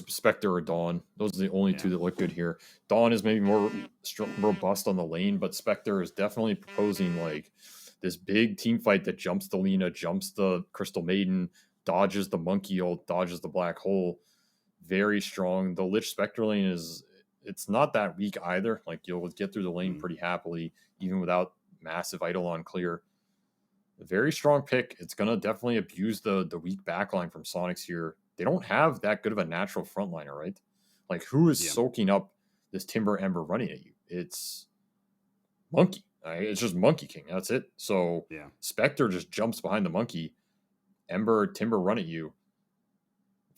Spectre or Dawn. Those are the only two that look good here. Dawn is maybe more robust on the lane, but Spectre is definitely proposing like this big team fight that jumps the Lina, jumps the Crystal Maiden, dodges the Monkey Ult, dodges the Black Hole. Very strong. The Lich Spectre lane it's not that weak either. Like you'll get through the lane pretty happily, even without massive Eidolon clear. A very strong pick. It's gonna definitely abuse the weak backline from Soniqs here. They don't have that good of a natural frontliner, right? Like who is soaking up this Timber Ember running at you? It's Monkey. It's just Monkey King. That's it. So Spectre just jumps behind the Monkey. Ember, Timber run at you.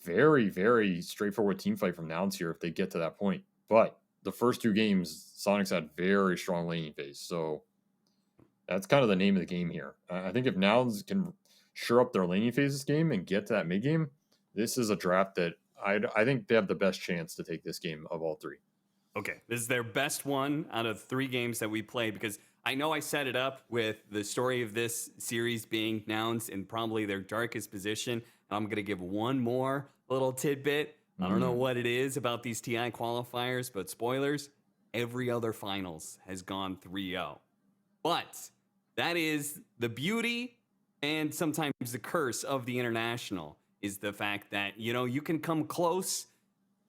Very, very straightforward team fight from Nouns here if they get to that point. But the first two games, Soniqs had very strong laning phase. So that's kind of the name of the game here. I think if Nouns can shore up their laning phase this game and get to that mid game, this is a draft that I think they have the best chance to take this game of all three. Okay, this is their best one out of 3 games that we played because I know I set it up with the story of this series being Nouns in probably their darkest position. I'm going to give one more little tidbit. I don't know what it is about these TI qualifiers, but spoilers, every other finals has gone 3-0. But that is the beauty and sometimes the curse of the international is the fact that, you can come close,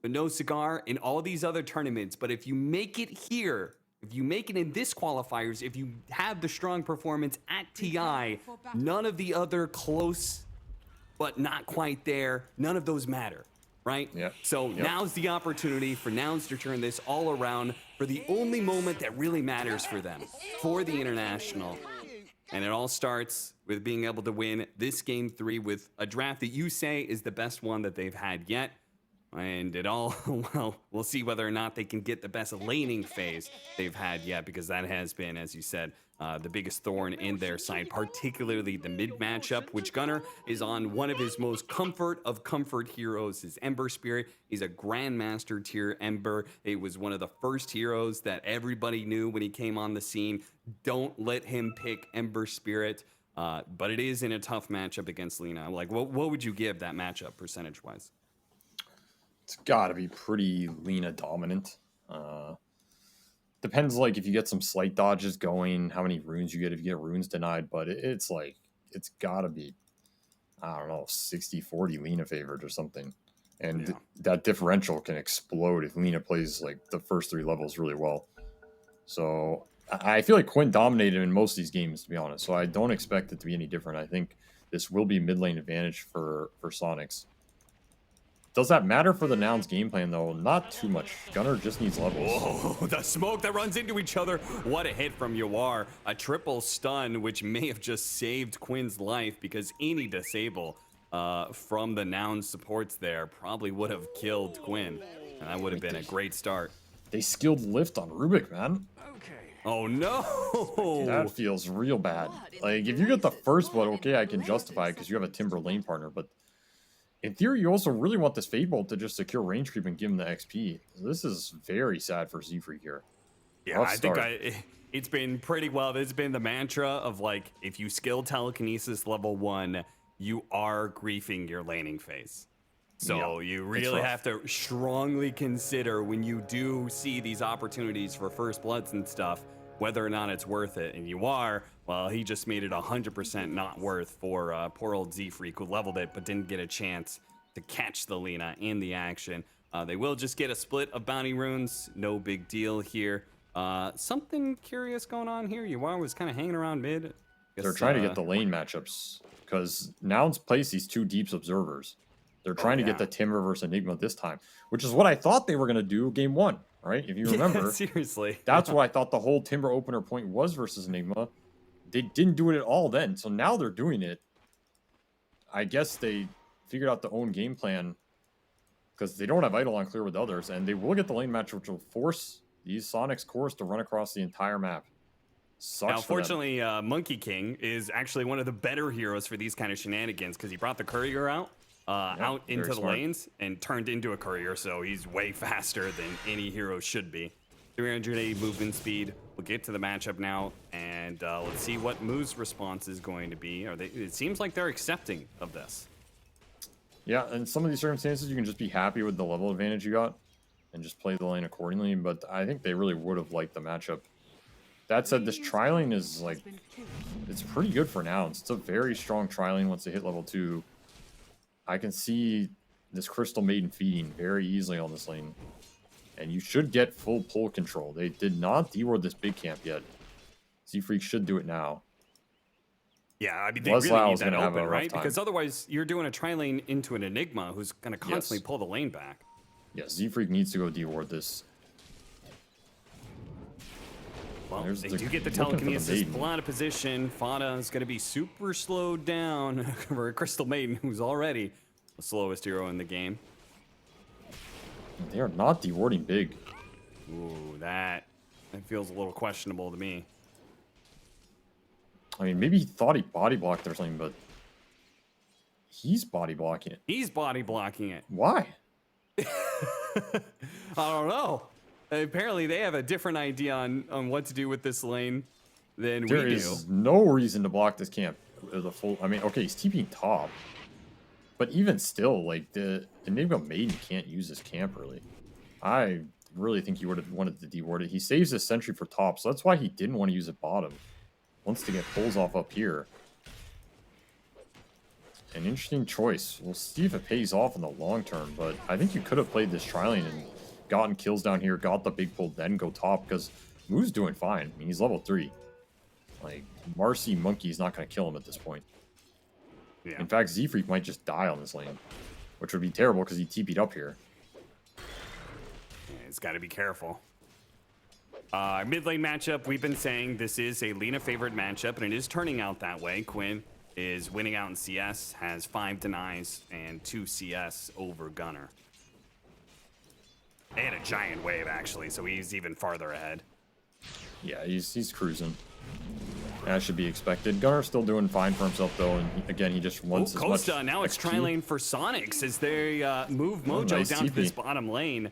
but no cigar in all these other tournaments. But if you make it here, if you make it in this qualifiers, if you have the strong performance at TI, none of the other close but not quite there, none of those matter, right? So now's the opportunity for Nouns to turn this all around for the only moment that really matters for them, for the international. And it all starts with being able to win this game 3 with a draft that you say is the best one that they've had yet. And it all, well, we'll see whether or not they can get the best laning phase they've had yet, because that has been, as you said, the biggest thorn in their side, particularly the mid matchup, which Gunnar is on one of his most comfort of comfort heroes, his Ember Spirit. He's a Grandmaster tier Ember. It was one of the first heroes that everybody knew when he came on the scene. Don't let him pick Ember Spirit, but it is in a tough matchup against Lina. Like, what would you give that matchup percentage-wise? It's got to be pretty Lina dominant. Depends, like, if you get some slight dodges going, how many runes you get if you get runes denied, but it's like, it's got to be, I don't know, 60-40 Lina favored or something. And that differential can explode if Lina plays, like, the first 3 levels really well. So I feel like Quinn dominated in most of these games, to be honest, so I don't expect it to be any different. I think this will be mid lane advantage for Soniqs. Does that matter for the Nouns game plan, though? Not too much. Gunnar just needs levels. Oh, the smoke that runs into each other. What a hit from Yawar. A triple stun, which may have just saved Quinn's life, because any disable from the Nouns supports there probably would have killed Quinn. And that would have been a great start. They skilled lift on Rubik, man. Oh, no. That feels real bad. Like, if you get the first blood, okay, I can justify it because you have a Timber lane partner, but in theory, you also really want this Fade Bolt to just secure range creep and give him the XP. This is very sad for Z-Freak here. Yeah, I think it's been pretty well. This has been the mantra of, like, if you skill telekinesis level 1, you are griefing your laning phase. So you really have to strongly consider when you do see these opportunities for first bloods and stuff, whether or not it's worth it. And you are, well, he just made it 100% not worth for poor old Z-Freak, who leveled it but didn't get a chance to catch the Lina in the action. They will just get a split of bounty runes. No big deal here. Something curious going on here. Yuar was kind of hanging around mid. They're trying to get the lane matchups because Nouns plays these 2 Deeps Observers. They're trying to get the Timber versus Enigma this time, which is what I thought they were going to do game 1, right? If you remember. Seriously. That's what I thought the whole Timber opener point was versus Enigma. They didn't do it at all then, so now they're doing it. I guess they figured out their own game plan because they don't have Eidolon clear with others, and they will get the lane match, which will force these Soniqs cores to run across the entire map. Sucks. Now, fortunately, Monkey King is actually one of the better heroes for these kind of shenanigans because he brought the courier out into the lanes and turned into a courier, so he's way faster than any hero should be. 380 movement speed. We'll get to the matchup now, and let's see what Moo's response is going to be. It seems like they're accepting of this. Yeah, in some of these circumstances, you can just be happy with the level advantage you got and just play the lane accordingly. But I think they really would have liked the matchup. That said, this tri-lane is like, it's pretty good for Nouns. It's a very strong tri-lane once they hit level 2. I can see this Crystal Maiden feeding very easily on this lane. And you should get full pull control. They did not deward this big camp yet. Z-Freak should do it now. Yeah, I mean, they really need that open, right? Time. Because otherwise, you're doing a tri-lane into an Enigma who's going to constantly pull the lane back. Yes, Z-Freak needs to go deward this. Well, they do get the telekinesis, pull out of position. Fada is going to be super slowed down for Crystal Maiden, who's already the slowest hero in the game. They are not dewarding big. Ooh, that feels a little questionable to me. I mean, maybe he thought he body blocked or something, but he's body blocking it. He's body blocking it. Why? I don't know. Apparently, they have a different idea on what to do with this lane than we do. There is no reason to block this camp. The full. I mean, okay, he's TPing top, but even still, like the Enigma Maiden can't use this camp really. I really think he would have wanted to deward it. He saves his sentry for top, so that's why he didn't want to use it bottom. Wants to get pulls off up here. An interesting choice. We'll see if it pays off in the long term, but I think you could have played this tri-lane and gotten kills down here, got the big pull, then go top, because Moo's doing fine. I mean, he's level 3. Like, Marcy Monkey is not going to kill him at this point. Yeah. In fact, Z-Freak might just die on this lane, which would be terrible because he TP'd up here. Yeah, he's got to be careful. Mid lane matchup, we've been saying this is a Lina favorite matchup, and it is turning out that way. Quinn is winning out in CS, has 5 denies and 2 CS over Gunnar. And a giant wave, actually, so he's even farther ahead. Yeah, he's cruising. That should be expected. Gunnar's still doing fine for himself, though, and again, he just wants as Costa, much now it's XP. tri-lane for Soniqs as they move Mojo nice down TP. to this bottom lane.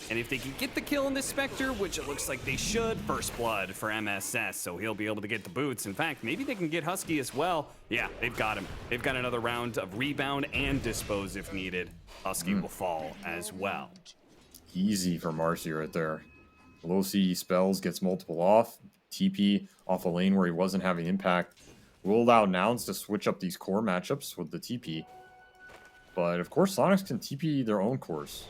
And if they can get the kill on this Spectre, which it looks like they should, first blood for MSS, so he'll be able to get the boots. In fact, maybe they can get Husky as well. Yeah, they've got him. They've got another round of rebound and dispose if needed. Husky will fall as well. Easy for Marcy right there. Low CE spells, gets multiple off. TP off a lane where he wasn't having impact. Will allow Nouns to switch up these core matchups with the TP. But of course, Soniqs can TP their own cores.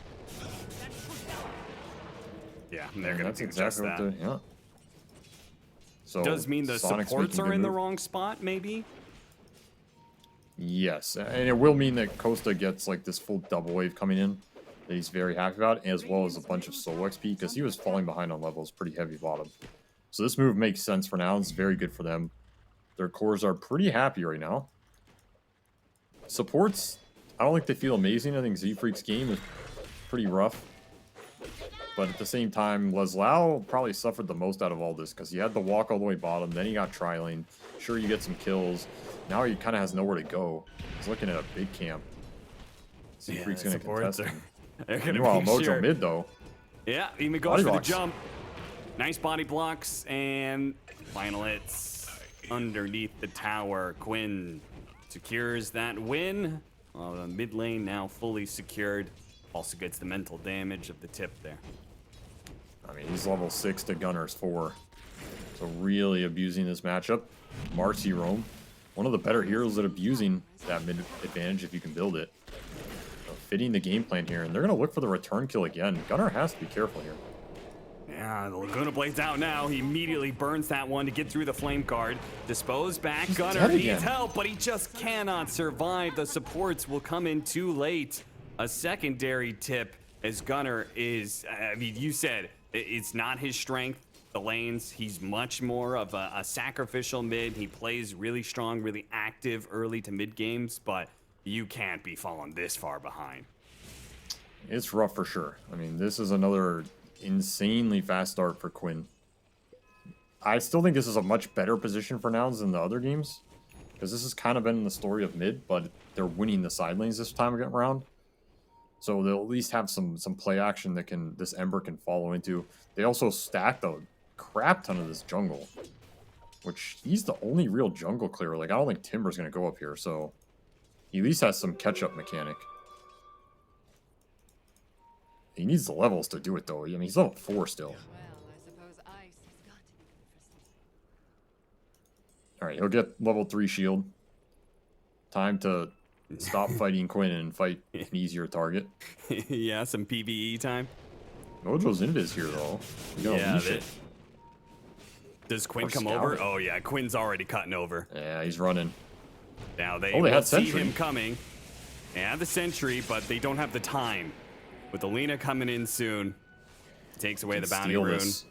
Yeah, they're going to do exactly just that. Yeah. So does mean the Soniqs supports are in the wrong spot, maybe? Yes, and it will mean that Costa gets like this full double wave coming in that he's very happy about, as well as a bunch of solo XP because he was falling behind on levels pretty heavy bottom. So this move makes sense for now. It's very good for them. Their cores are pretty happy right now. Supports, I don't think they feel amazing. I think Z-Freak's game is pretty rough. But at the same time, Leslau probably suffered the most out of all this because he had to walk all the way bottom, then he got tri-lane. Sure, you get some kills. Now he kind of has nowhere to go. He's looking at a big camp. Z-Freak's going to contest him. Meanwhile, Mojo mid, though. Yeah, he goes for the jump. Nice body blocks, and final hits underneath the tower. Quinn secures that win. The mid lane now fully secured. Also gets the mental damage of the tip there. I mean, he's level 6 to Gunnar's 4. So really abusing this matchup. Marcy Roam, one of the better heroes at abusing that mid advantage if you can build it. So fitting the game plan here, and they're going to look for the return kill again. Gunnar has to be careful here. Yeah, the Laguna Blade's out now. He immediately burns that one to get through the flame guard. Dispose back. Gunnar needs help, but he just cannot survive. The supports will come in too late. A secondary tip as Gunnar is, I mean, you said it's not his strength, the lanes. He's much more of a sacrificial mid. He plays really strong, really active early to mid games, but you can't be falling this far behind. It's rough for sure. I mean, this is another insanely fast start for Quinn. I still think this is a much better position for Nouns than the other games, because this has kind of been the story of mid, but they're winning the side lanes this time around. So they'll at least have some play action that this Ember can follow into. They also stacked a crap ton of this jungle, which he's the only real jungle clearer. Like, I don't think Timber's going to go up here, so he at least has some catch-up mechanic. He needs the levels to do it, though. I mean, he's level 4 still. Well, I suppose ice has got to be interesting. All right, he'll get level 3 shield. Time to stop fighting Quinn and fight an easier target. Yeah, some PvE time. Mojo's Invis here, though. You gotta Yeah, leash it. Does Quinn Or come scout over? it. Oh yeah, Quinn's already cutting over. Yeah, he's running. Now they Oh, they will had see Sentry. him coming. They have the sentry, but they don't have the time. With Alina coming in soon, takes away Can the bounty steal rune. this.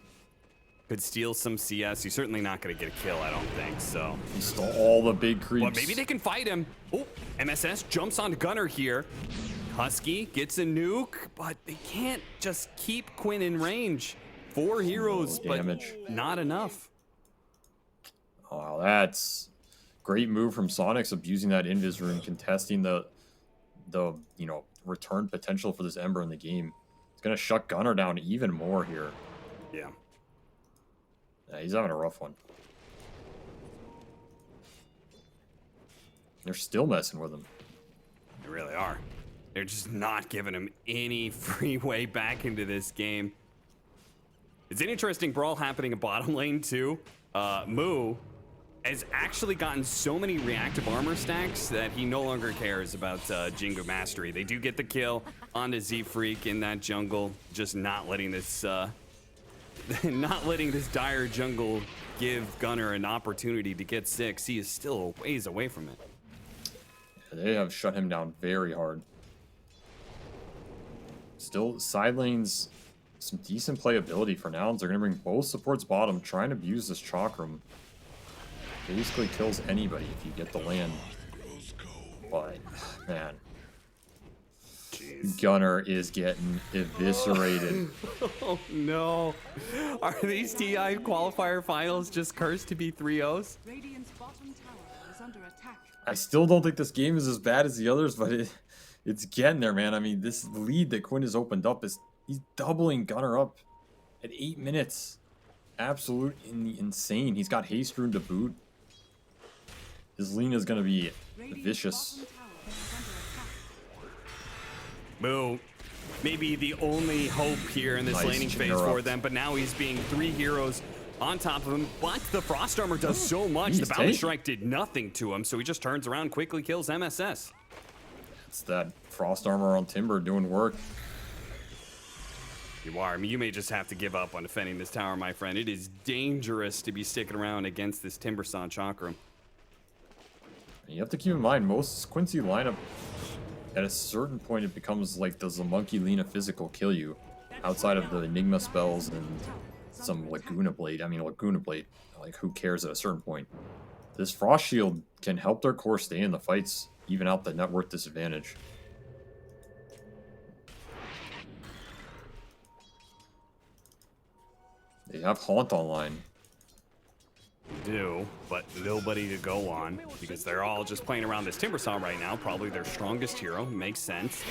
Could steal some CS. He's certainly not going to get a kill, I don't think. So, He stole all the big creeps. but maybe they can fight him. Oh, MSS jumps onto Gunner here. Husky gets a nuke, but they can't just keep Quinn in range. 4 heroes, but damage. not enough. Wow, that's great move from Soniqs, abusing that invis rune, contesting the return potential for this Ember in the game. It's gonna shut Gunner down even more here. Yeah. Yeah, he's having a rough one. They're still messing with him. They really are. They're just not giving him any free way back into this game. It's an interesting brawl happening in bottom lane too. Moo has actually gotten so many reactive armor stacks that he no longer cares about Jingu Mastery. They do get the kill onto Z-Freak in that jungle, just not letting this not letting this dire jungle give Gunner an opportunity to get 6. He is still a ways away from it. They have shut him down very hard. Still, side lanes, some decent playability for Nouns. They're going to bring both supports bottom, trying to abuse this Chakram. Basically kills anybody if you get the land. But, man. Jeez. Gunner is getting eviscerated. Oh no. Are these TI qualifier finals just cursed to be 3-0s? Radiant's bottom tower is under attack. I still don't think this game is as bad as the others, but it's getting there, man. I mean, this lead that Quinn has opened up is he's doubling Gunner up at 8 minutes. Absolutely insane. He's got haste rune to boot. His Lena's gonna be vicious. Moo, maybe the only hope here in this Nice laning phase interrupt. for them, but now he's being 3 heroes on top of him. But the Frost Armor does so much. The He's Bounty taking. Strike did nothing to him, so he just turns around, quickly kills MSS. It's that Frost Armor on Timber doing work. You are. I mean, you may just have to give up on defending this tower, my friend. It is dangerous to be sticking around against this Timbersaw Chakram. You have to keep in mind, most Quincy lineup, at a certain point, it becomes like, does the Monkey Lena physical kill you? Outside of the Enigma spells and some Laguna Blade. I mean, Laguna Blade, like, who cares at a certain point? This Frost Shield can help their core stay in the fights, even out the net worth disadvantage. They have Haunt online. Do, but nobody to go on because they're all just playing around this Timbersaw right now. Probably their strongest hero. Makes sense.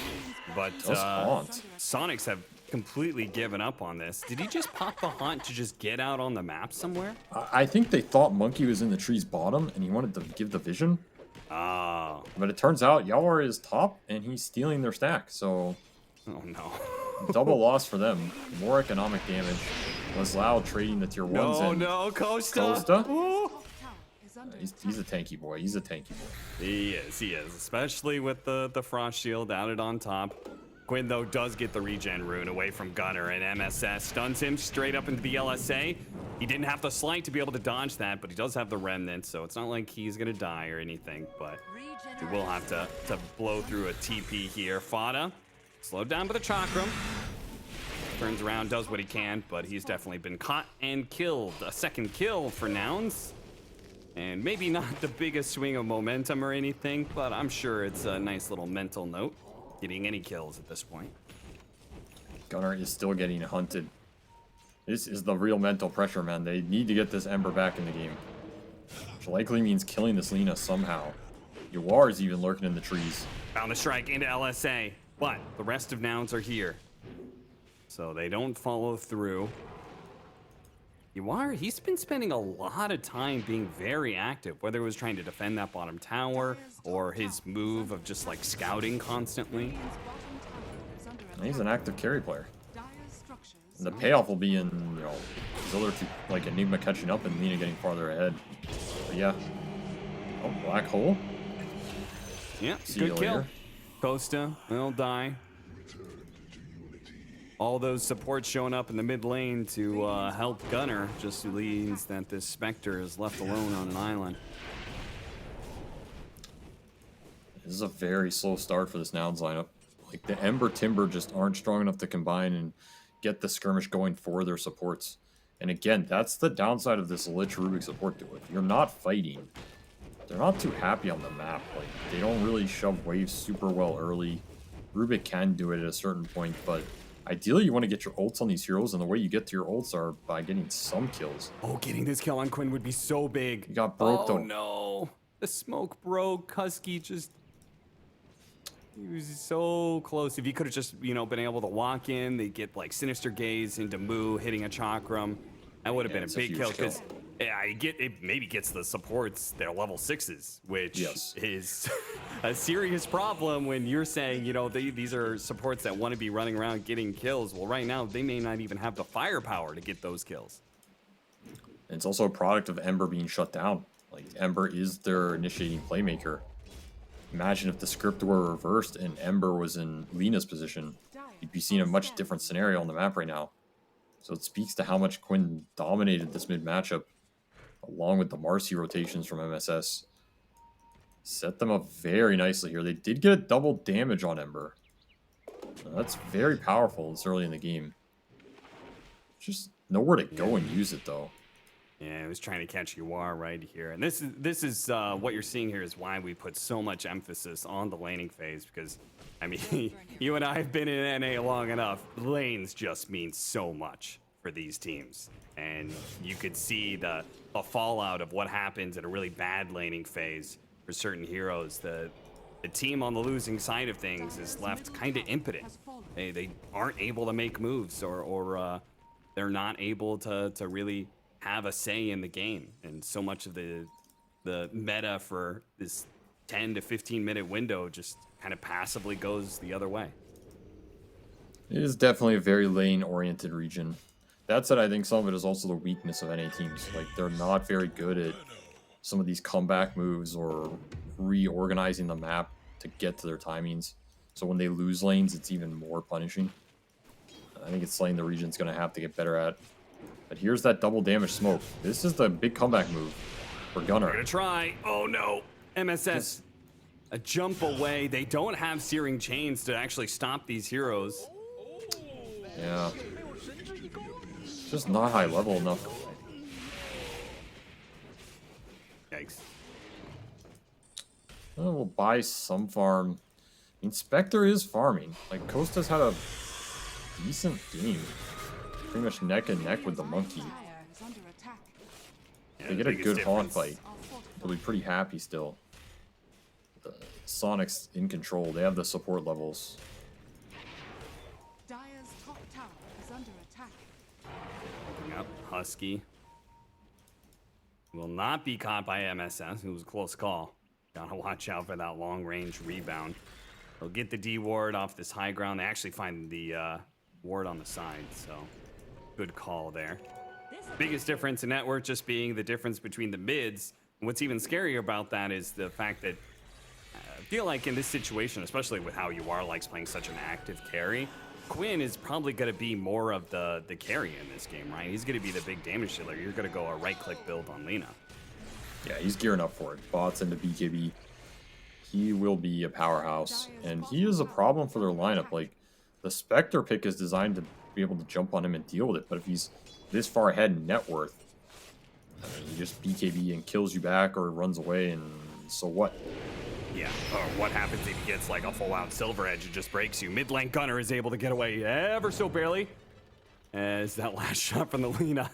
But Does Haunt. Soniqs have completely given up on this. Did he just pop the Haunt to just get out on the map somewhere? I think they thought Monkey was in the tree's bottom and he wanted to give the vision. Oh. But it turns out Yawar is top and he's stealing their stack. So Oh no. double loss for them. More economic damage. Laszlo trading the tier 1s No, and no, Costa. Costa? Ooh. Tower is under He's a tanky boy. He's a tanky boy. He is, especially with the Frost Shield added on top. Quinn, though, does get the regen rune away from Gunner, and MSS stuns him straight up into the LSA. He didn't have the slight to be able to dodge that, but he does have the remnant, so it's not like he's going to die or anything, but he will have to blow through a TP here. Fada, slowed down by the Chakram. Turns around, does what he can, but he's definitely been caught and killed. A second kill for Nouns. And maybe not the biggest swing of momentum or anything, but I'm sure it's a nice little mental note. Getting any kills at this point. Gunner is still getting hunted. This is the real mental pressure, man. They need to get this Ember back in the game. Which likely means killing this Lena somehow. Yawar is even lurking in the trees. Found the strike into LSA, but the rest of Nouns are here. So they don't follow through. Yawar, he's been spending a lot of time being very active, whether it was trying to defend that bottom tower or his move of just like scouting constantly. Radiant's bottom tower is under And he's an active carry player. Dire's structures And the payoff will be in, you know, his other two, like Enigma catching up and Lina getting farther ahead. But yeah. Oh, black hole. Yeah, See good you kill. later. Costa will die. All those supports showing up in the mid lane to help Gunner just means that this Spectre is left alone on an island. This is a very slow start for this Nouns lineup. Like, the Ember Timber just aren't strong enough to combine and get the skirmish going for their supports. And again, that's the downside of this Lich Rubik support duo. If you're not fighting, they're not too happy on the map. Like, they don't really shove waves super well early. Rubik can do it at a certain point, but ideally you want to get your ults on these heroes, and the way you get to your ults are by getting some kills. Oh, getting this kill on Quinn would be so big. You got broke though. Oh no. The smoke broke. Husky just... He was so close. If he could have just, you know, been able to walk in, they get like Sinister Gaze into Moo, hitting a Chakram. That would have been a it's a big huge kill kill. because it maybe gets the supports their level 6s, which is a serious problem when you're saying, you know, these are supports that want to be running around getting kills. Well, right now, they may not even have the firepower to get those kills. And it's also a product of Ember being shut down. Like, Ember is their initiating playmaker. Imagine if the script were reversed and Ember was in Lina's position. You'd be seeing a much different scenario on the map right now. So it speaks to how much Quinn dominated this mid matchup, along with the Marcy rotations from MSS. Set them up very nicely here. They did get a double damage on Ember. That's very powerful this early in the game. Just nowhere to go and use it though. Yeah, I was trying to catch UR right here. And this is what you're seeing here is why we put so much emphasis on the laning phase, because, I mean, you and I have been in NA long enough. Lanes just mean so much for these teams. And you could see the fallout of what happens in a really bad laning phase for certain heroes. The team on the losing side of things is left kind of impotent. They aren't able to make moves, or they're not able to really have a say in the game, and so much of the meta for this 10 to 15 minute window just kind of passively goes the other way. It is definitely a very lane oriented region. That said, I think some of it is also the weakness of NA teams. Like, they're not very good at some of these comeback moves or reorganizing the map to get to their timings. So when they lose lanes, it's even more punishing. I think it's something the region's going to have to get better at. But here's that double damage smoke. This is the big comeback move for Gunner. We're gonna try. Oh no, MSS. A jump away. They don't have Searing Chains to actually stop these heroes. Yeah. Just not high level enough. Yikes. Well, we'll buy some farm. I mean, Spectre is farming. Like, Costa's had a decent game. Pretty much neck and neck with the monkey. Dire is under attack. Yeah, They the get a biggest good Haunt difference- fight. They'll be pretty happy still. The Soniqs in control. They have the support levels. Dire's top tower is under attack. Yep, Husky will not be caught by MSS. It was a close call. Gotta watch out for that long range rebound. They'll get the D ward off this high ground. They actually find the ward on the side, so good call there. Biggest difference in network just being the difference between the mids. And what's even scarier about that is the fact that I feel like in this situation, especially with how UR likes playing such an active carry, Quinn is probably going to be more of the carry in this game, right? He's going to be the big damage dealer. You're going to go a right-click build on Lina. Yeah, he's gearing up for it. Bots into BKB. He will be a powerhouse. And he is a problem for their lineup. Like, the Spectre pick is designed to be able to jump on him and deal with it. But if he's this far ahead in net worth, I mean, he just BKB and kills you back or runs away, and so what? Yeah, or what happens if he gets like a full-out Silver Edge and just breaks you? Mid-lane Gunner is able to get away ever so barely. As that last shot from the Lina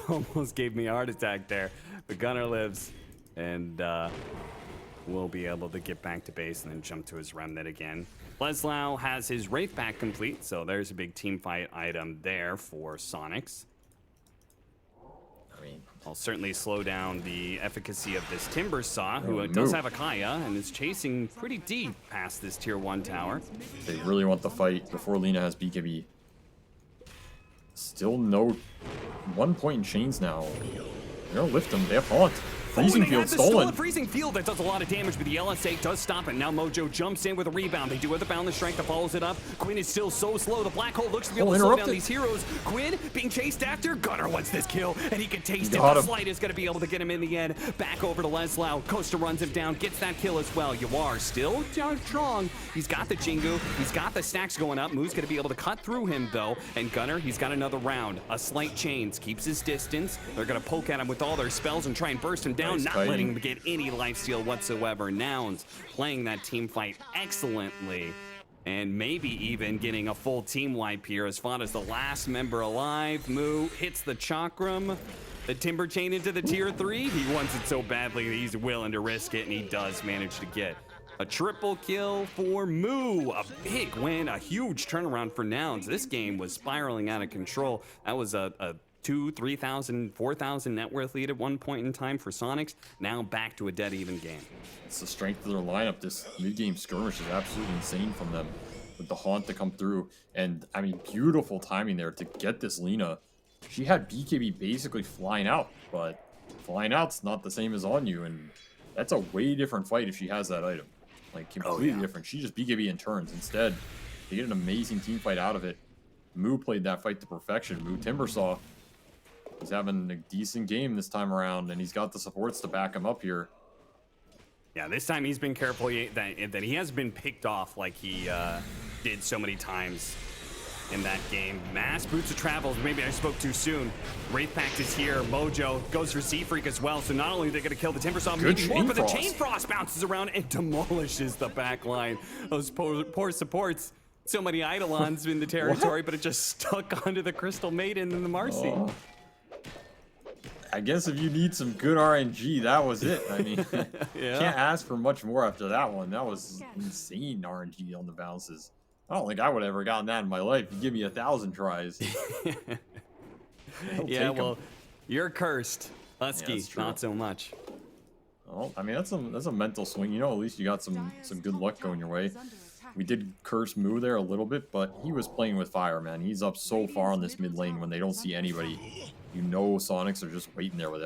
almost gave me a heart attack there. But Gunner lives, and will be able to get back to base and then jump to his Remnant again. Leslau has his Wraith back complete, so there's a big team fight item there for Soniqs. I mean, I'll certainly slow down the efficacy of this Timber Saw, who Oh, does no. have a Kaya and is chasing pretty deep past this tier 1 tower. They really want the fight before Lina has BKB. Still no 1 point in chains now. They're gonna lift them. They have Haunt. Freezing and they Field have the stolen. Freezing Field that does a lot of damage, but the LSA does stop it. Now Mojo jumps in with a rebound. They do have the Boundless Strike that follows it up. Quinn is still so slow. The Black Hole looks to be able to slow down interrupted. these heroes. Quinn being chased after. Gunner wants this kill, and he can taste it. Got The him. Slight is going to be able to get him in the end. Back over to Leslau. Costa runs him down, gets that kill as well. Yawar still strong. He's got the Jingu. He's got the stacks going up. Moo's going to be able to cut through him, though. And Gunner, he's got another round. A Slight chains, keeps his distance. They're going to poke at him with all their spells and try and burst him down, Nice not fighting. letting him get any lifesteal whatsoever. Nouns playing that team fight excellently, and maybe even getting a full team wipe here as far as the last member alive. Moo hits the Chakram, the Timber Chain into the tier 3. He wants it so badly that he's willing to risk it, and he does manage to get a triple kill for Moo. A big win, a huge turnaround for Nouns. This game was spiraling out of control. That was a 2,000, 3,000, 4,000 net worth lead at one point in time for Soniqs. Now back to a dead even game. It's the strength of their lineup. This mid-game skirmish is absolutely insane from them with the Haunt to come through. And, I mean, beautiful timing there to get this Lina. She had BKB basically flying out, but flying out's not the same as on you, and that's a way different fight if she has that item. Like, completely different. She just BKB in turns. Instead, they get an amazing team fight out of it. Moo played that fight to perfection. Moo Timbersaw. He's having a decent game this time around, and he's got the supports to back him up here. Yeah, this time he's been careful that he has been picked off like he did so many times in that game. Mass Boots of Travels, maybe I spoke too soon. Wraith Pact is here. Mojo goes for Sea Freak as well, so not only are they going to kill the Timber Saw, maybe more, but the Chain Frost bounces around and demolishes the back line. Those poor supports. So many Eidolons in the territory, but it just stuck onto the Crystal Maiden and the Marcy. Oh. I guess if you need some good RNG, that was it. I mean, Yeah. can't ask for much more after that one. That was insane RNG on the bounces. I don't think I would have ever gotten that in my life. You give me 1,000 tries. Yeah, well, you're cursed. Husky, that's true. not so much. Well, I mean, that's a mental swing. You know, at least you got some good luck going your way. We did curse Moo there a little bit, but he was playing with fire, man. He's up so far on this mid lane when they don't see anybody. You know Soniqs are just waiting there with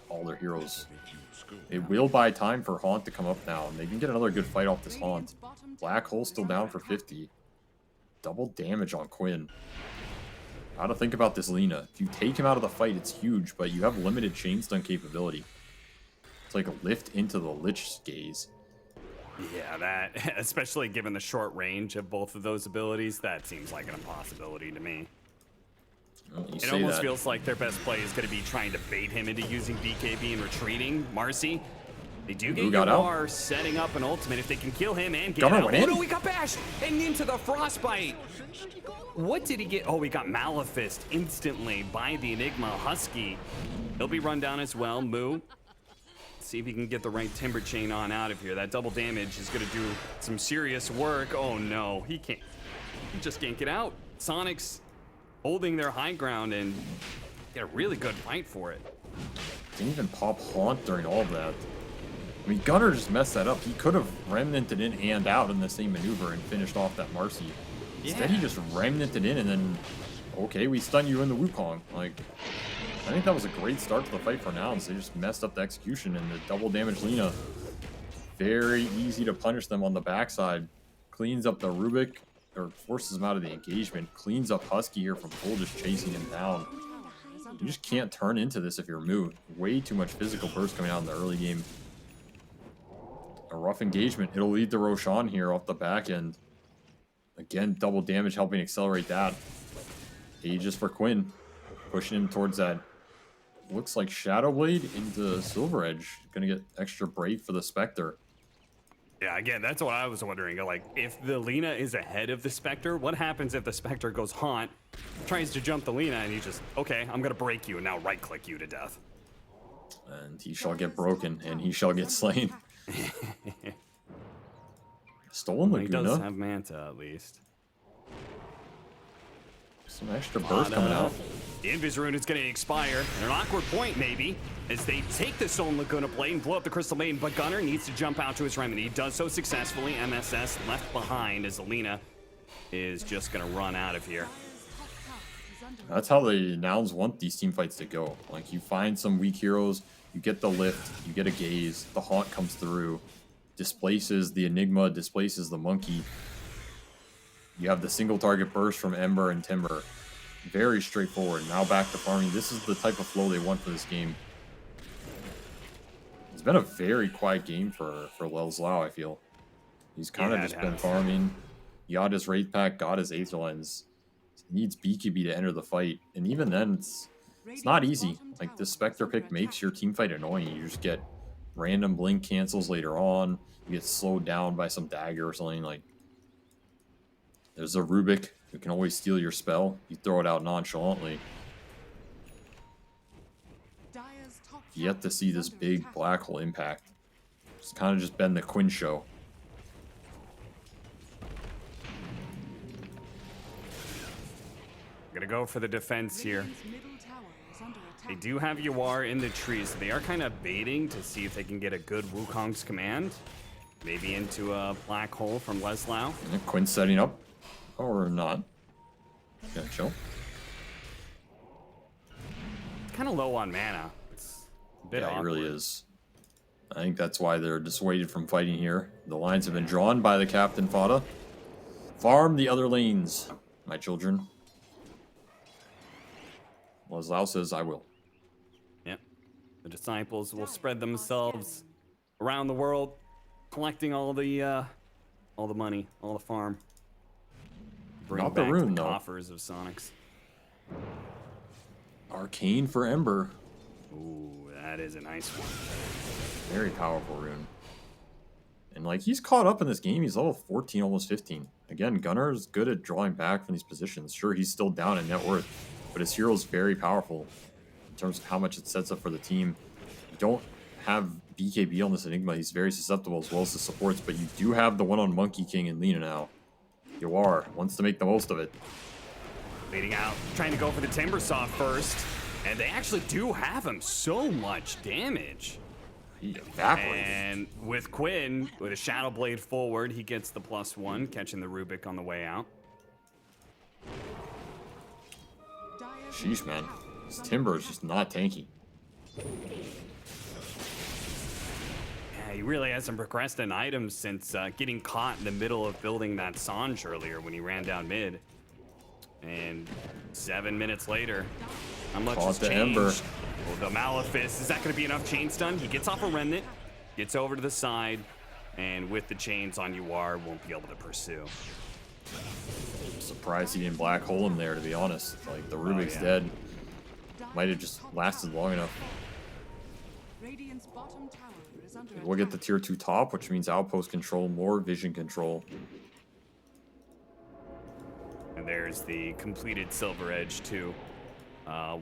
all their heroes. It will buy time for Haunt to come up now, and they can get another good fight off this Haunt. Black Hole still down for 50. Double damage on Quinn. How to think about this Lina. If you take him out of the fight, it's huge, but you have limited chain stun capability. It's like a lift into the Lich Gaze. Yeah, that, especially given the short range of both of those abilities, that seems like an impossibility to me. Well, you It say almost that. feels like their best play is going to be trying to bait him into using BKB and retreating. Marcy, they do get got out. Yawar setting up an ultimate if they can kill him and get Gunner out. went Oh in. no, we got bashed and into the frostbite. What did he get? Oh, we got Malefist instantly by the Enigma Husky. He'll be run down as well. Moo. See if he can get the right Timber Chain on out of here. That double damage is going to do some serious work. Oh no, he can't. He just can't get out. Soniqs holding their high ground and get a really good fight for it. Didn't even pop Haunt during all of that. I mean, Gunner just messed that up. He could have remnanted in and out in the same maneuver and finished off that Marcy. Instead, he just remnanted in and then, okay, we stun you in the Wukong. Like, I think that was a great start to the fight for Nouns. They just messed up the execution and the double damage Lina. Very easy to punish them on the backside. Cleans up the Rubik, or forces him out of the engagement. Cleans up Husky here from full, just chasing him down. You just can't turn into this if you're Moo. Way too much physical burst coming out in the early game. A rough engagement. It'll lead to Roshan here off the back end. Again, double damage helping accelerate that. Aegis for Quinn. Pushing him towards that. Looks like Shadow Blade into Silver Edge. Gonna get extra break for the Spectre. Yeah, again, that's what I was wondering. Like, if the Lina is ahead of the Spectre, what happens if the Spectre goes Haunt, tries to jump the Lina, and he just, okay, I'm gonna break you and now right-click you to death. And he shall get broken, and he shall get slain. Stolen He does Laguna. have Manta, at least. Some extra burst coming out. The Invis Rune is going to expire at an awkward point, maybe, as they take the Stone Laguna blade and blow up the Crystal Maiden, but Gunnar needs to jump out to his remedy. He does so successfully. MSS left behind as Alina is just going to run out of here. That's how the Nouns want these team fights to go. Like, you find some weak heroes, you get the lift, you get a gaze, the haunt comes through, displaces the Enigma, displaces the monkey. You have the single target burst from Ember and Timber. Very straightforward. Now back to farming. This is the type of flow they want for this game. It's been a very quiet game for Lelzlau, I feel. He's kind of just been farming. He got his Wraith Pack, got his Aether Lens. He needs BKB to enter the fight. And even then, it's not easy. Like, this Spectre pick makes your team fight annoying. You just get random blink cancels later on. You get slowed down by some dagger or something. Like, there's a Rubik who can always steal your spell. You throw it out nonchalantly. Yet to see this big black hole impact. It's kind of just been the Quinn show. Gonna go for the defense here. They do have Yawar in the trees, so they are kind of baiting to see if they can get a good Wukong's command. Maybe into a black hole from Lelzlau. And Quinn's setting up. Or not. Yeah, chill. Kind of low on mana. It's a bit awkward. It really is. I think that's why they're dissuaded from fighting here. The lines have been drawn by the Captain Fada. Farm the other lanes, my children. Lelzlau says, I will. Yep. The disciples will spread themselves around the world, collecting all the money, all the farm. Bring Not back the rune, the though. coffers of Soniqs. Arcane for Ember. Ooh, that is a nice one. Very powerful rune. And, like, he's caught up in this game. He's level 14, almost 15. Again, Gunnar is good at drawing back from these positions. Sure, he's still down in net worth, but his hero is very powerful in terms of how much it sets up for the team. You don't have BKB on this Enigma. He's very susceptible as well as the supports, but you do have the one on Monkey King and Lina now. Yawar wants to make the most of it. Leading out, trying to go for the Timbersaw first. And they actually do have him so much damage. He evaporates. And with Quinn, with a Shadow Blade forward, he gets the +1, catching the Rubik on the way out. Sheesh, man. This Timber is just not tanky. Yeah, he really hasn't progressed in items since getting caught in the middle of building that Sange earlier when he ran down mid. And 7 minutes later, how much has the changed? Ember. Well, the Malefice, is that going to be enough chain stun? He gets off a Remnant, gets over to the side, and with the chains on Yawar, won't be able to pursue. I'm surprised he didn't black hole him there, to be honest. Like, the Rubik's dead. Might have just lasted long enough. We'll get the tier 2 top, which means outpost control, more vision control. And there's the completed Silver Edge too,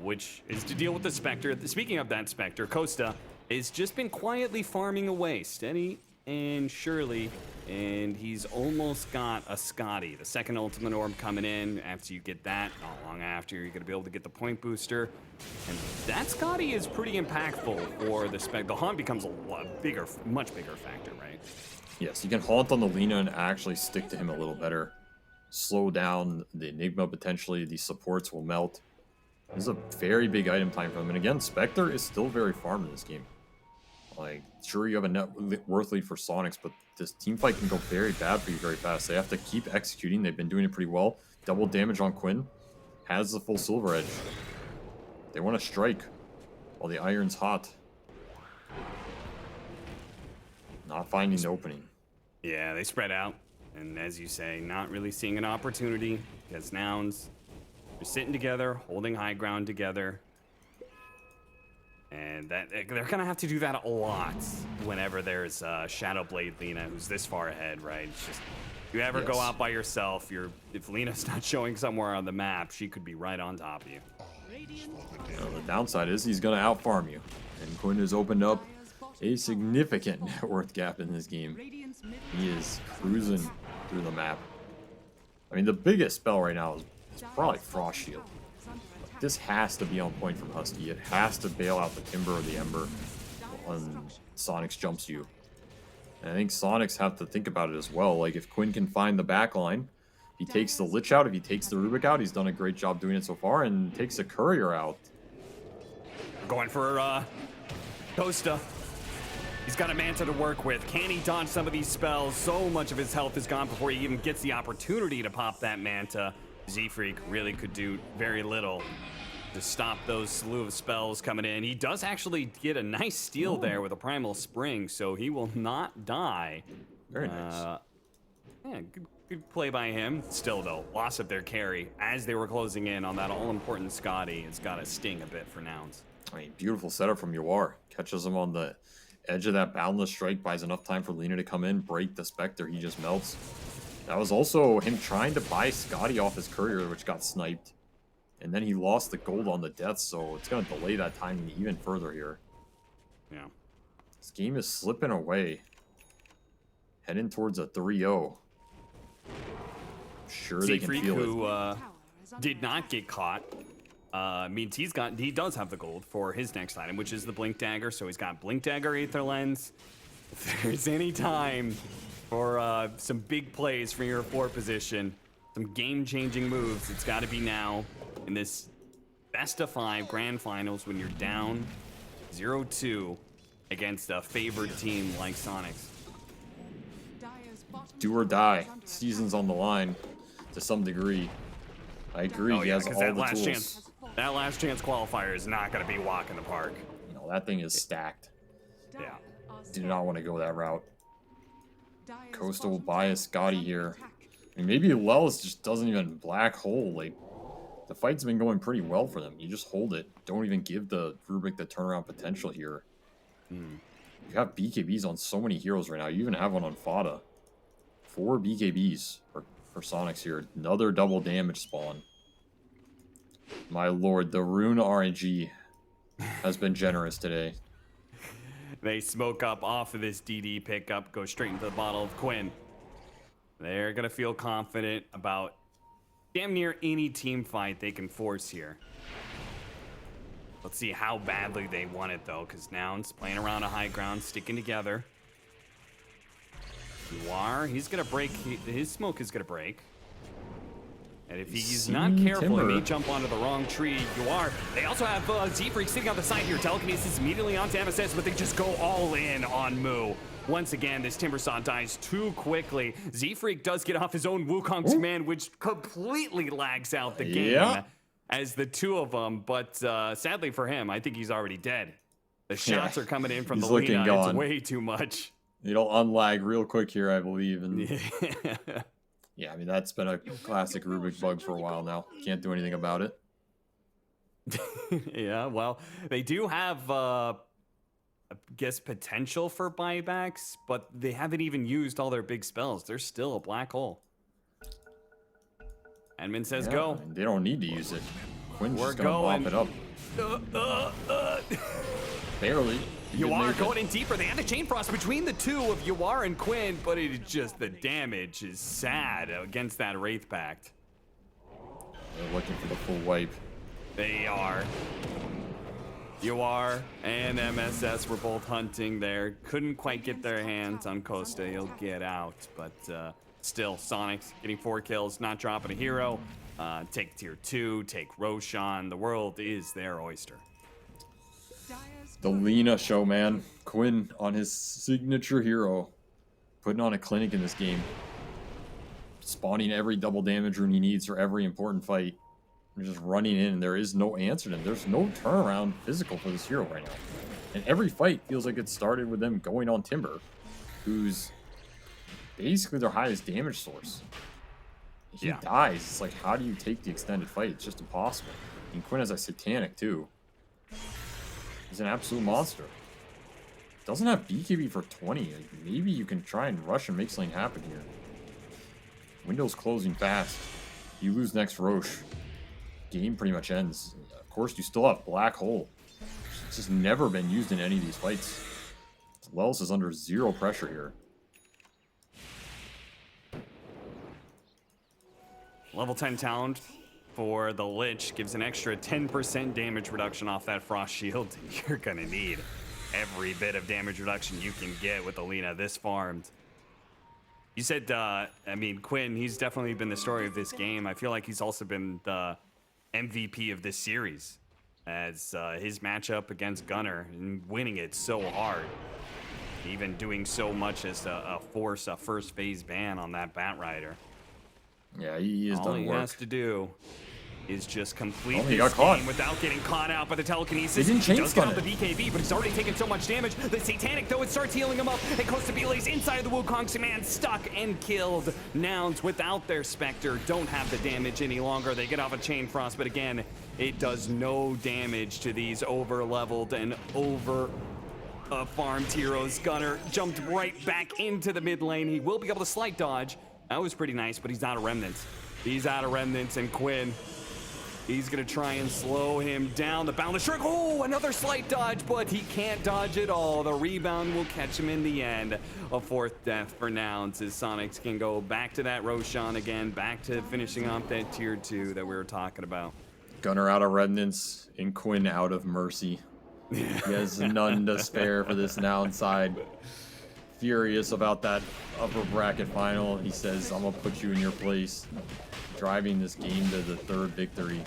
which is to deal with the Spectre. Speaking of that Spectre, Costa has just been quietly farming away, steady and surely, and he's almost got a Scotty. The second Ultimate Orb coming in. After you get that, not long after, you're going to be able to get the point booster. And that Scotty is pretty impactful for the Spectre. The Haunt becomes a lot bigger, much bigger factor, right? Yes, you can Haunt on the Lina and actually stick to him a little better. Slow down the Enigma potentially. These supports will melt. This is a very big item time for them. And again, Spectre is still very farm in this game. Like, sure, you have a net worth lead for Soniqs, but this team fight can go very bad for you very fast. They have to keep executing. They've been doing it pretty well. Double damage on Quinn. Has the full Silver Edge. They want to strike while the iron's hot. Not finding the opening. Yeah, they spread out. And as you say, not really seeing an opportunity because Nouns are sitting together, holding high ground together. And that they're going to have to do that a lot whenever there's Shadow Blade Lina who's this far ahead, right? It's just, if you ever go out by yourself, if Lina's not showing somewhere on the map, she could be right on top of you. Well, the downside is he's going to out-farm you. And Quinn has opened up a significant net worth gap in this game. He is cruising through the map. I mean, the biggest spell right now is probably Frost Shield. this has to be on point from Husky. It has to bail out the Timber or the Ember when Soniqs jumps you. And I think Soniqs have to think about it as well. Like, if Quinn can find the back line, if he takes the Lich out, if he takes the Rubik out, he's done a great job doing it so far, and takes a Courier out. Going for Costa. He's got a Manta to work with. Can he dodge some of these spells? So much of his health is gone before he even gets the opportunity to pop that Manta. Z-Freak really could do very little to stop those slew of spells coming in. He does actually get a nice steal there with a Primal Spring, so he will not die. Very nice. Yeah, good play by him. Still, though, loss of their carry as they were closing in on that all-important Scotty. It's got to sting a bit for Nouns. I mean, beautiful setup from Yawar. Catches him on the edge of that Boundless Strike, buys enough time for Lina to come in, break the Spectre. He just melts. That was also him trying to buy Scotty off his Courier, which got sniped. And then he lost the gold on the death, so it's going to delay that timing even further here. Yeah. This game is slipping away. Heading towards a 3-0. Sure they can Z-Freak, feel who it. did not get caught, means he does have the gold for his next item, which is the Blink Dagger. So he's got Blink Dagger, Aether Lens. If there's any time for some big plays for your 4 position, some game-changing moves, it's got to be now in this best of 5 grand finals when you're down 0-2 against a favored team like Soniqs. Do or die. Season's on the line to some degree. I agree. He has all the tools. That last chance qualifier is not going to be walk in the park. You know, that thing is stacked. Yeah. Do not want to go that route. Costa will buy a Scotty here. I mean, maybe Lels just doesn't even black hole. Like, the fight's been going pretty well for them. You just hold it. Don't even give the Rubik the turnaround potential here. You have BKBs on so many heroes right now. You even have one on Fada. 4 BKBs for Soniqs here. Another double damage spawn. My lord, the Rune RNG has been generous today. They smoke up off of this DD pickup, go straight into the bottle of Quinn. They're going to feel confident about damn near any team fight they can force here. Let's see how badly they want it, though, because Nouns playing around a high ground, sticking together. Yawar, he's going to break. His smoke is going to break. And if he's not careful, he may jump onto the wrong tree. Yawar. They also have Z-Freak sitting on the side here. Telekinesis immediately onto MSS, but they just go all in on Moo. Once again, this Timbersaw dies too quickly. Z-Freak does get off his own Wukong's command, which completely lags out the game as the two of them. But sadly for him, I think he's already dead. The shots are coming in from the Lina. It's way too much. It'll unlag real quick here, I believe. And yeah, I mean, that's been a classic Rubik bug for a while now. Can't do anything about it. Yeah, well, they do have, I guess, potential for buybacks, but they haven't even used all their big spells. They're still a black hole. Edmund says go. They don't need to use it. Quinn's just going to mop it up. Barely. Yawar going in deeper. They had a chain frost between the two of Yawar and Quinn, but it just, the damage is sad against that Wraith Pact. They're looking for the full wipe. They are. Yawar and MSS were both hunting there. Couldn't quite get their hands on Costa. He'll get out, but still, Soniqs getting 4 kills, not dropping a hero. Take tier 2, take Roshan. The world is their oyster. The Lina show, man. Quinn on his signature hero. Putting on a clinic in this game. Spawning every double damage rune he needs for every important fight. They're just running in, and there is no answer to them. There's no turnaround physical for this hero right now. And every fight feels like it started with them going on Timber, who's basically their highest damage source. If he dies, it's like, how do you take the extended fight? It's just impossible. And Quinn has a Satanic, too. He's an absolute monster. Doesn't have BKB for 20. Like, maybe you can try and rush and make something happen here. Window's closing fast. You lose next Roche. Game pretty much ends. Of course, you still have Black Hole. It's just never been used in any of these fights. Lels is under 0 pressure here. Level 10 talent for the Lich. Gives an extra 10% damage reduction off that Frost Shield. You're going to need every bit of damage reduction you can get with Alina this farmed. You said, I mean, Quinn, he's definitely been the story of this game. I feel like he's also been the MVP of this series, as his matchup against Gunnar and winning it so hard. Even doing so much as to force a first phase ban on that Batrider. Yeah, he has All done he work. has to do is just complete he this got caught. game without getting caught out by the telekinesis. He didn't chain does get stun out the BKB, but he's already taken so much damage. The Satanic, though, it starts healing him up. And Costabile's inside of the Wukong command, stuck and killed. Nouns without their Spectre don't have the damage any longer. They get off a Chain Frost, but again, it does no damage to these over-leveled and farmed heroes. Gunnar jumped right back into the mid lane. He will be able to slight dodge. That was pretty nice, but he's out of remnants. He's out of remnants, and Quinn, he's gonna try and slow him down. The Boundless Shrug, oh, another slight dodge, but he can't dodge at all. The rebound will catch him in the end. A fourth death for Nouns as Soniqs can go back to that Roshan again, back to finishing off that tier 2 that we were talking about. Gunnar out of remnants and Quinn out of mercy. He has none to spare for this Noun side. Furious about that upper bracket final. He says, I'm gonna put you in your place. Driving this game to the 3rd victory.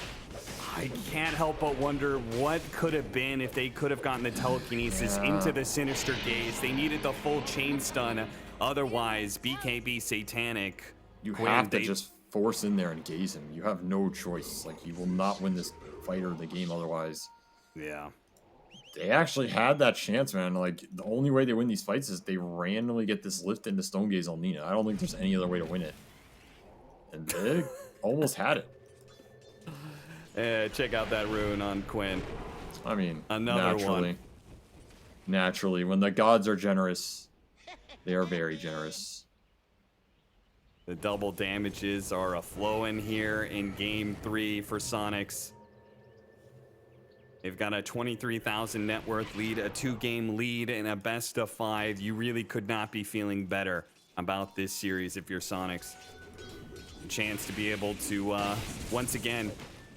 I can't help but wonder what could have been if they could have gotten the telekinesis into the Sinister Gaze. They needed the full chain stun. Otherwise, BKB Satanic. You have to just force in there and gaze him. You have no choice. Like, he will not win this fight or the game otherwise. Yeah. They actually had that chance, man. Like, the only way they win these fights is they randomly get this lift into Stone Gaze on Nina. I don't think there's any other way to win it. And they almost had it. Check out that rune on Quinn. I mean, Another one. Naturally, when the gods are generous, they are very generous. The double damages are a-flowing here in game 3 for Soniqs. They've got a 23,000 net worth lead, a 2-game lead, and a best of 5. You really could not be feeling better about this series if you're Soniqs. A chance to be able to, once again,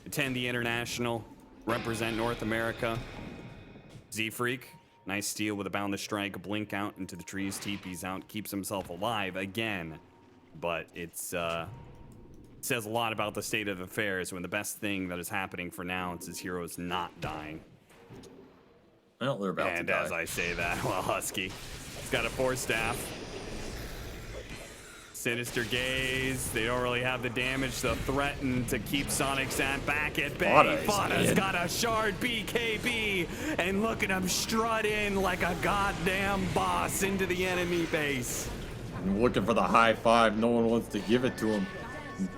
attend the International, represent North America. Z-Freak, nice steal with a Boundless Strike, blink out into the trees, TP's out, keeps himself alive again. But it's, says a lot about the state of affairs when the best thing that is happening for Nouns is heroes not dying. Well, they're about to die. And as I say that, well, Husky, he's got a 4-staff. Sinister Gaze, they don't really have the damage to threaten to keep Soniqs at back at bay. Fada's got a shard BKB, and look at him strut in like a goddamn boss into the enemy base. I'm looking for the high five. No one wants to give it to him.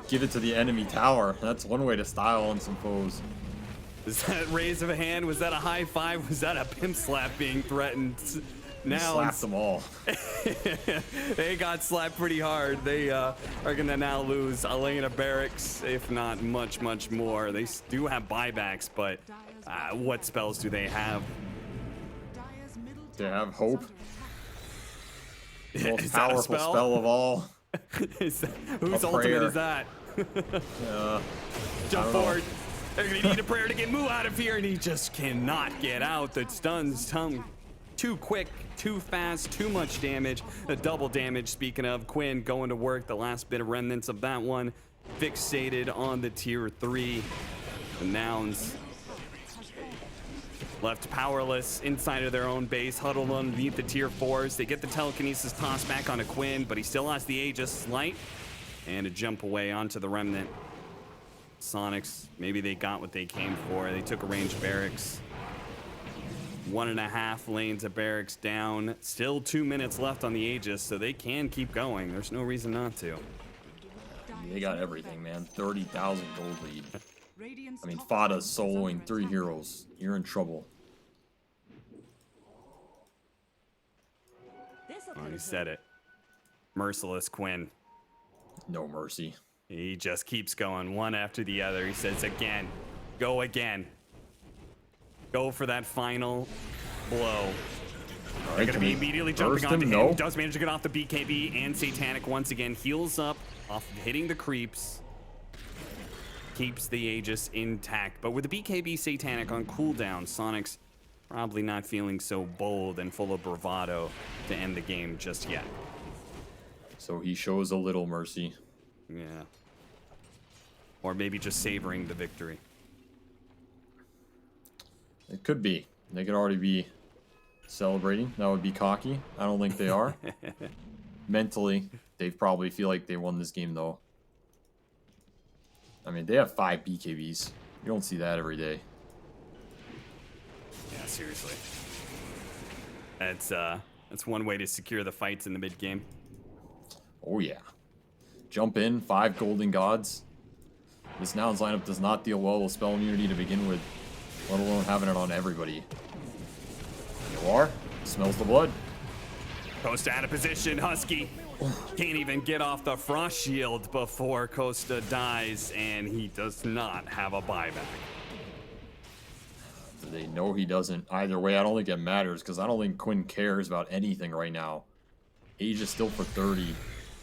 Give it to the enemy tower. That's one way to style on some foes. Was that raise of a hand? Was that a high five? Was that a pimp slap being threatened? Now slapped them all. They got slapped pretty hard. They are gonna now lose Elena Barracks, if not much, much more. They do have buybacks, but what spells do they have? They have hope. Most Is that a powerful spell? spell of all. Whose A ultimate prayer. is that? I Jump don't know. forward. They're gonna need a prayer to get Moo out of here, and he just cannot get out. The stun's too quick, too fast, too much damage. The double damage, speaking of, Quinn going to work. The last bit of remnants of that one fixated on the tier 3. The Nouns left powerless inside of their own base, huddled underneath the tier 4s. They get the telekinesis tossed back onto Quinn, but he still has the Aegis slight and a jump away onto the remnant. Soniqs, maybe they got what they came for. They took a range barracks. 1.5 lanes of barracks down. Still 2 minutes left on the Aegis, so they can keep going. There's no reason not to. They got everything, man. 30,000 gold lead. I mean, Fada's soloing 3 heroes. You're in trouble. Oh, he said it. Merciless Quinn. No mercy. He just keeps going one after the other. He says again, go again. Go for that final blow. They're going to be immediately jumping onto him. No. Does manage to get off the BKB, and Satanic once again heals up off of hitting the creeps. keeps the Aegis intact. But with the BKB Satanic on cooldown, Soniqs probably not feeling so bold and full of bravado to end the game just yet. So he shows a little mercy. Yeah. Or maybe just savoring the victory. It could be. They could already be celebrating. That would be cocky. I don't think they are. Mentally, they probably feel like they won this game, though. I mean, they have 5 BKBs. You don't see that every day. Yeah, seriously. That's one way to secure the fights in the mid game. Oh, yeah. Jump in, 5 golden gods. This Nouns lineup does not deal well with spell immunity to begin with, let alone having it on everybody. You are. Smells the blood. Costa out of position. Husky can't even get off the frost shield before Costa dies, and he does not have a buyback. They know he doesn't. Either way, I don't think it matters, because I don't think Quinn cares about anything right now. Age is still for 30.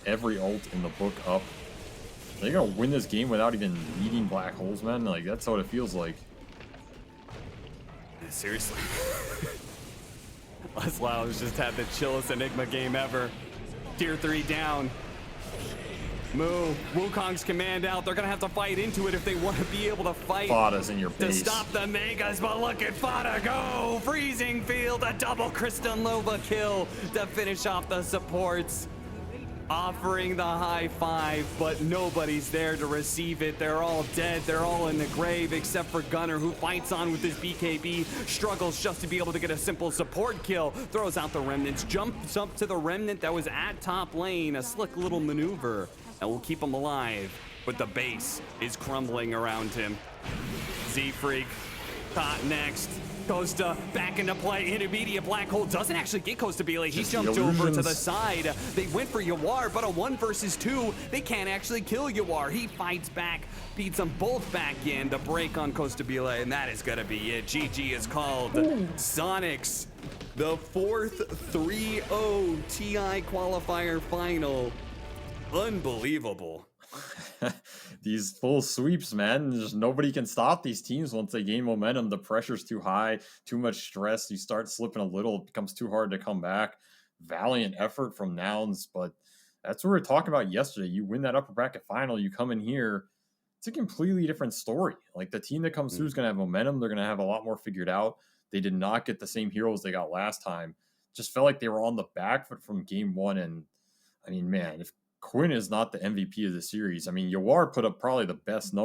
Every ult in the book up. They're going to win this game without even needing black holes, man. Like, that's what it feels like. Yeah, seriously. Laslow's just had the chillest Enigma game ever. Tier 3 down. Moo. Wukong's command out. They're going to have to fight into it if they want to be able to fight. Fada's in your To face. stop the Megas, but look at Fada go! Freezing Field, a double Kristen Lova kill to finish off the supports. Offering the high five, but nobody's there to receive it. They're all dead. They're all in the grave, except for Gunner, who fights on with his BKB, struggles just to be able to get a simple support kill, throws out the remnants, jumps up to the remnant that was at top lane, a slick little maneuver that will keep him alive, but the base is crumbling around him. Z-Freak, caught next. Costa back into play. Intermediate black hole doesn't actually get Costa Bile. He jumped over to the side. They went for Yawar, but a 1 versus 2, they can't actually kill Yawar. He fights back, beats them both back in to break on Costa Bile, and that is gonna be it. GG is called. Soniqs, the 4th 3-0 TI qualifier final. Unbelievable. These full sweeps, man. Just nobody can stop these teams once they gain momentum. The pressure's too high, too much stress. You start slipping a little, it becomes too hard to come back. Valiant effort from Nouns, but that's what we were talking about yesterday. You win that upper bracket final, you come in here, it's a completely different story. Like, the team that comes through is going to have momentum. They're going to have a lot more figured out. They did not get the same heroes they got last time. Just felt like they were on the back foot from game 1. And I mean, man, if Quinn is not the MVP of the series, I mean, Yawar put up probably the best